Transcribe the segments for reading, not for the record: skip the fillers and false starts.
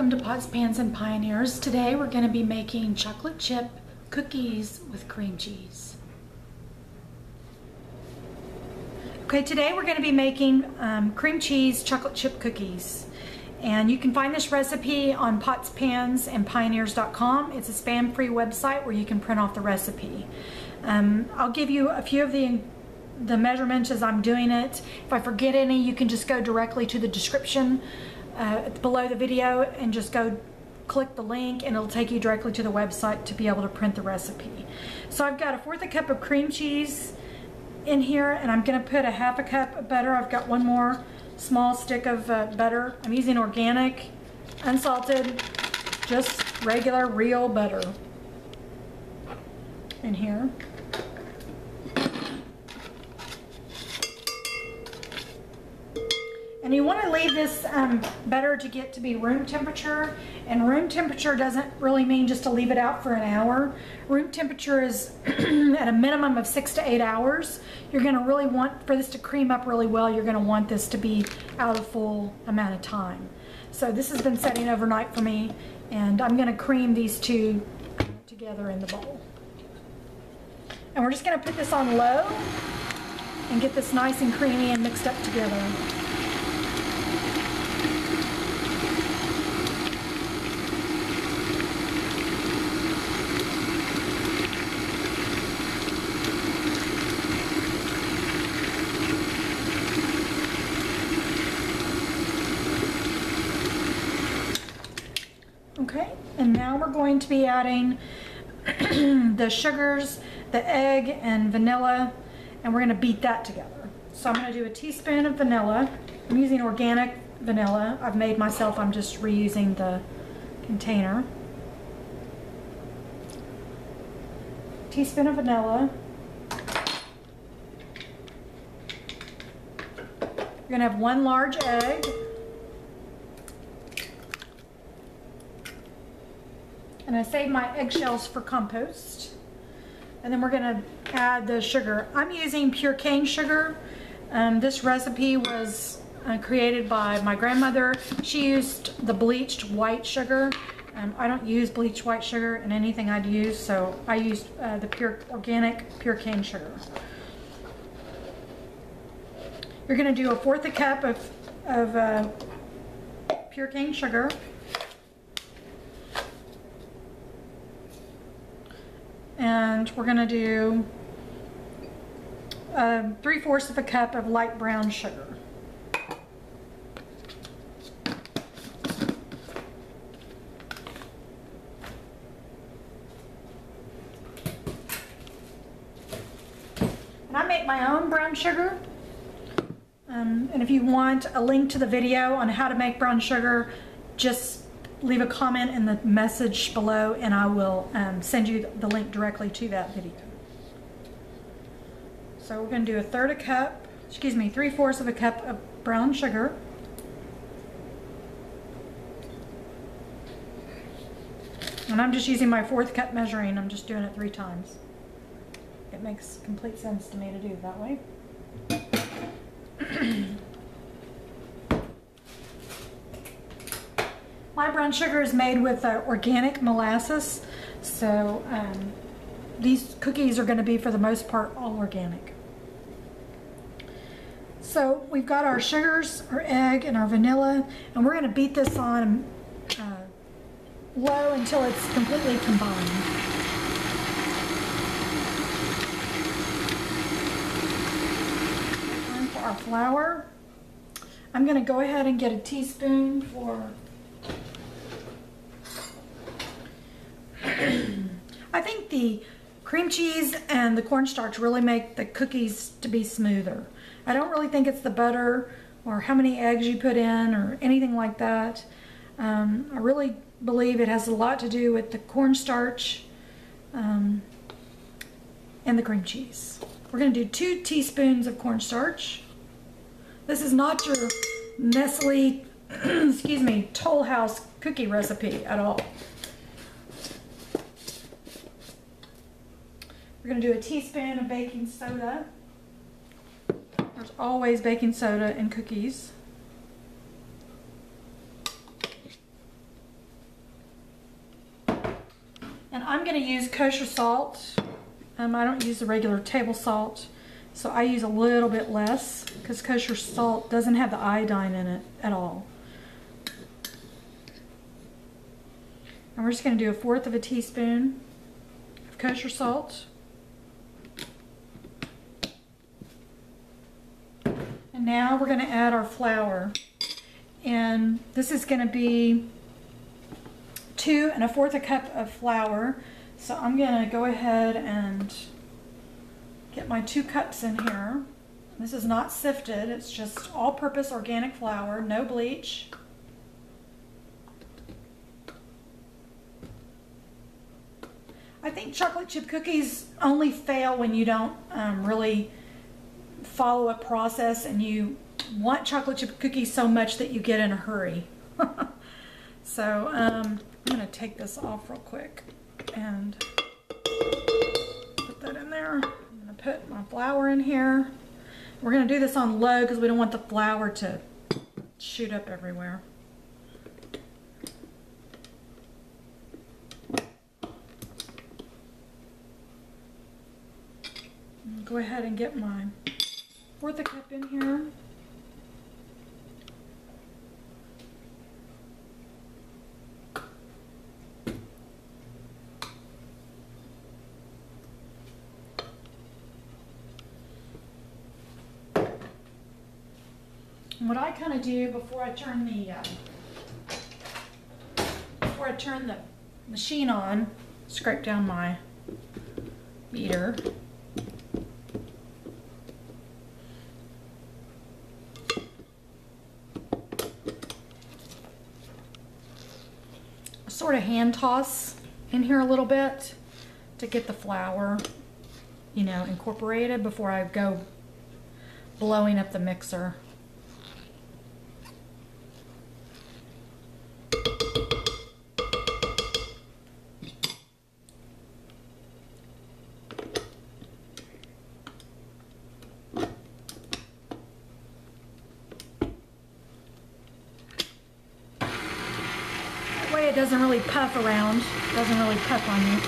welcome to Pots, Pans, and Pioneers. Today we're going to be making chocolate chip cookies with cream cheese. Okay, today we're going to be making cream cheese chocolate chip cookies. And you can find this recipe on potspansandpioneers.com. It's a spam-free website where you can print off the recipe. I'll give you a few of the measurements as I'm doing it. If I forget any, you can just go directly to the description below the video and just go click the link and it'll take you directly to the website to be able to print the recipe. So I've got 1/4 cup of cream cheese in here, and I'm going to put 1/2 cup of butter. I've got one more small stick of butter. I'm using organic, unsalted, just regular real butter in here. And you want to leave this butter to get to be room temperature, and room temperature doesn't really mean just to leave it out for an hour. Room temperature is at a minimum of 6 to 8 hours. You're going to really want, for this to cream up really well, you're going to want this to be out a full amount of time. So this has been setting overnight for me, and I'm going to cream these two together in the bowl. And we're just going to put this on low and get this nice and creamy and mixed up together. Okay, and now we're going to be adding the sugars, the egg, and vanilla, and we're going to beat that together. So I'm going to do a teaspoon of vanilla. I'm using organic vanilla. I've made myself, I'm just reusing the container. Teaspoon of vanilla. You're going to have 1 large egg. And I saved my eggshells for compost. And then we're going to add the sugar. I'm using pure cane sugar. This recipe was created by my grandmother. She used the bleached white sugar. I don't use bleached white sugar in anything I'd use, so I used the pure organic pure cane sugar. You're going to do 1/4 cup of pure cane sugar. And we're going to do 3/4 of a cup of light brown sugar. And I make my own brown sugar. And if you want a link to the video on how to make brown sugar, just leave a comment in the message below and I will send you the link directly to that video. So we're going to do 3/4 of a cup of brown sugar. And I'm just using my 1/4 cup measuring. I'm just doing it 3 times. It makes complete sense to me to do it that way. My brown sugar is made with organic molasses, so these cookies are going to be, for the most part, all organic. So we've got our sugars, our egg, and our vanilla, and we're going to beat this on low until it's completely combined. Time for our flour. I'm going to go ahead and get a teaspoon for... I think the cream cheese and the cornstarch really make the cookies to be smoother. I don't really think it's the butter or how many eggs you put in or anything like that. I really believe it has a lot to do with the cornstarch and the cream cheese. We're going to do 2 teaspoons of cornstarch. This is not your Nestle, excuse me, Toll House cookie recipe at all. We're going to do a teaspoon of baking soda. There's always baking soda in cookies. I'm going to use kosher salt. I don't use the regular table salt, so I use a little bit less because kosher salt doesn't have the iodine in it at all. And we're just going to do 1/4 teaspoon of kosher salt. And now we're going to add our flour. And this is going to be 2 1/4 cup of flour. So I'm going to go ahead and get my 2 cups in here. This is not sifted, it's just all-purpose organic flour, no bleach. I think chocolate chip cookies only fail when you don't really follow a process and you want chocolate chip cookies so much that you get in a hurry. So I'm going to take this off real quick and put that in there. I'm going to put my flour in here. We're going to do this on low because we don't want the flour to shoot up everywhere. Go ahead and get my 1/4 cup in here. And what I kind of do before I turn the machine on, scrape down my beater. Sort of hand toss in here a little bit to get the flour, you know, incorporated before I go blowing up the mixer. It doesn't really puff around, doesn't really puff on you.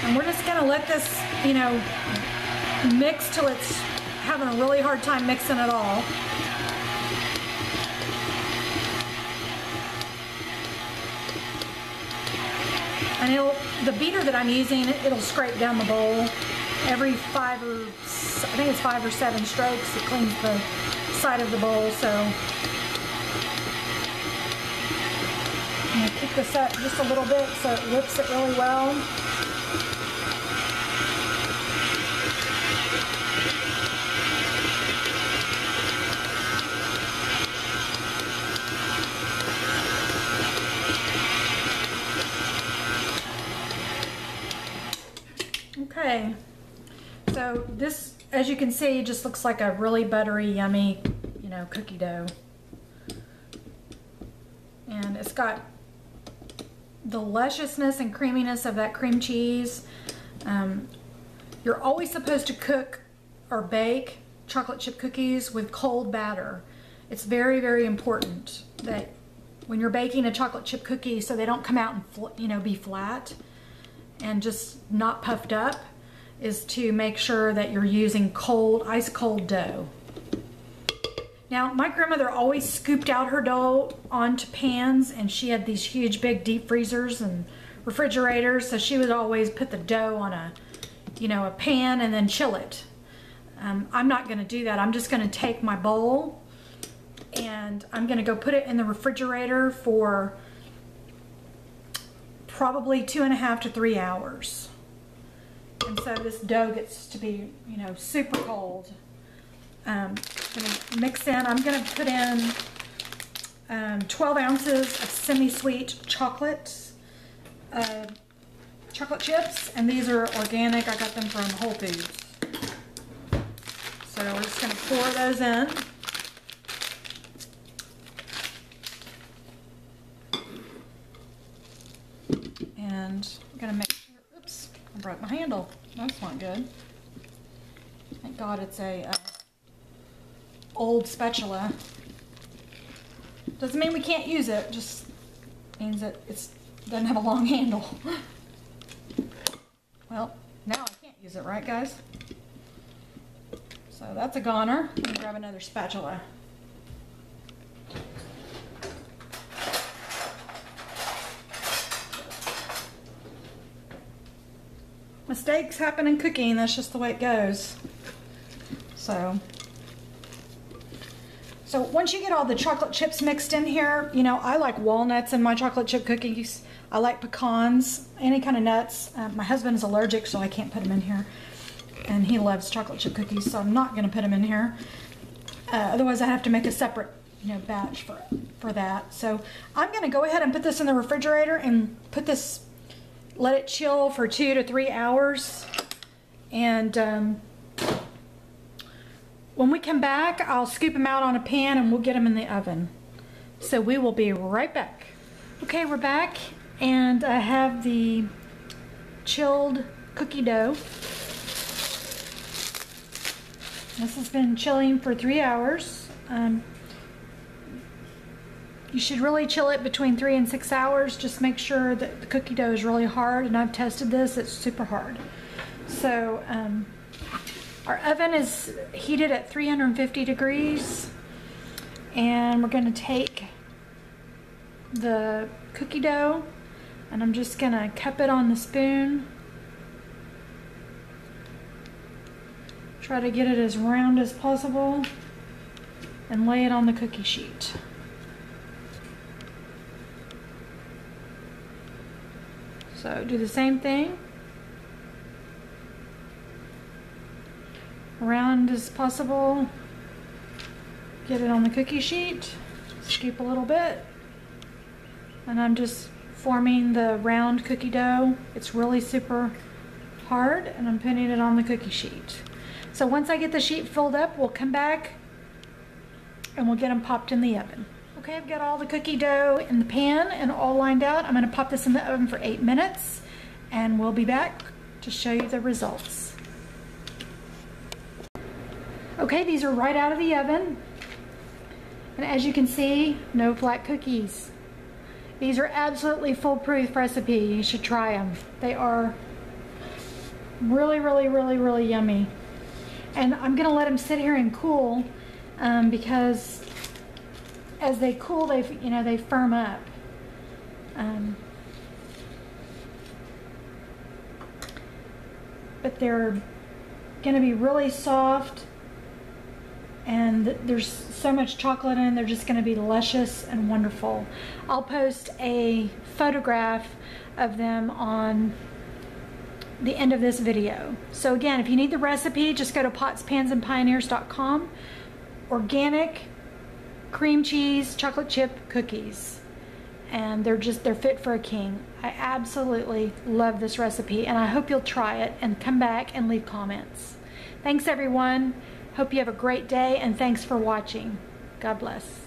And we're just gonna let this, you know, mix till it's having a really hard time mixing it all. And the beater that I'm using, it'll scrape down the bowl every 5 or 7 strokes. It cleans the side of the bowl. So I'm going to kick this up just a little bit so it whips it really well. Okay. So this, as you can see, just looks like a really buttery, yummy, you know, cookie dough. And it's got the lusciousness and creaminess of that cream cheese. You're always supposed to cook or bake chocolate chip cookies with cold batter. It's very, very important that when you're baking a chocolate chip cookie, so they don't come out and, you know, be flat and just not puffed up, is to make sure that you're using cold, ice cold dough. Now, my grandmother always scooped out her dough onto pans, and she had these huge big deep freezers and refrigerators, so she would always put the dough on a, you know, a pan and then chill it. I'm not gonna do that. I'm just gonna take my bowl and I'm gonna go put it in the refrigerator for probably 2.5 to 3 hours. And so this dough gets to be, you know, super cold. I'm gonna mix in, I'm gonna put in 12 ounces of semi-sweet chocolate chips, and these are organic. I got them from Whole Foods. So we're just gonna pour those in. And I'm gonna make sure, oops, I broke my handle. That's not good. Thank God it's a old spatula. Doesn't mean we can't use it, just means that it doesn't have a long handle. Well, now I can't use it, right guys? So that's a goner. Let me grab another spatula. Mistakes happen in cooking, that's just the way it goes. So once you get all the chocolate chips mixed in here, you know, I like walnuts in my chocolate chip cookies. I like pecans, any kind of nuts. My husband is allergic, so I can't put them in here. And he loves chocolate chip cookies, so I'm not going to put them in here. Otherwise, I have to make a separate, you know, batch for that. So I'm going to go ahead and put this in the refrigerator and let it chill for 2 to 3 hours. And when we come back, I'll scoop them out on a pan and we'll get them in the oven. So we will be right back. Okay, we're back, and I have the chilled cookie dough. This has been chilling for 3 hours. You should really chill it between 3 and 6 hours. Just make sure that the cookie dough is really hard, and I've tested this, it's super hard. So our oven is heated at 350 degrees, and we're going to take the cookie dough, and I'm just going to cup it on the spoon. Try to get it as round as possible and lay it on the cookie sheet. So do the same thing. Round as possible. Get it on the cookie sheet. Scoop a little bit. And I'm just forming the round cookie dough. It's really super hard, and I'm putting it on the cookie sheet. So once I get the sheet filled up, we'll come back and we'll get them popped in the oven. Okay, I've got all the cookie dough in the pan and all lined out. I'm going to pop this in the oven for 8 minutes, and we'll be back to show you the results. Okay, these are right out of the oven, and as you can see, no flat cookies. These are absolutely foolproof recipe. You should try them. They are really, really, really, really yummy. And I'm going to let them sit here and cool because as they cool, they firm up. But they're going to be really soft, and there's so much chocolate in, they're just going to be luscious and wonderful. I'll post a photograph of them on the end of this video. So again, if you need the recipe, just go to potspansandpioneers.com. Organic cream cheese chocolate chip cookies, and they're fit for a king. I absolutely love this recipe, and I hope you'll try it and come back and leave comments. Thanks everyone. Hope you have a great day, and thanks for watching. God bless.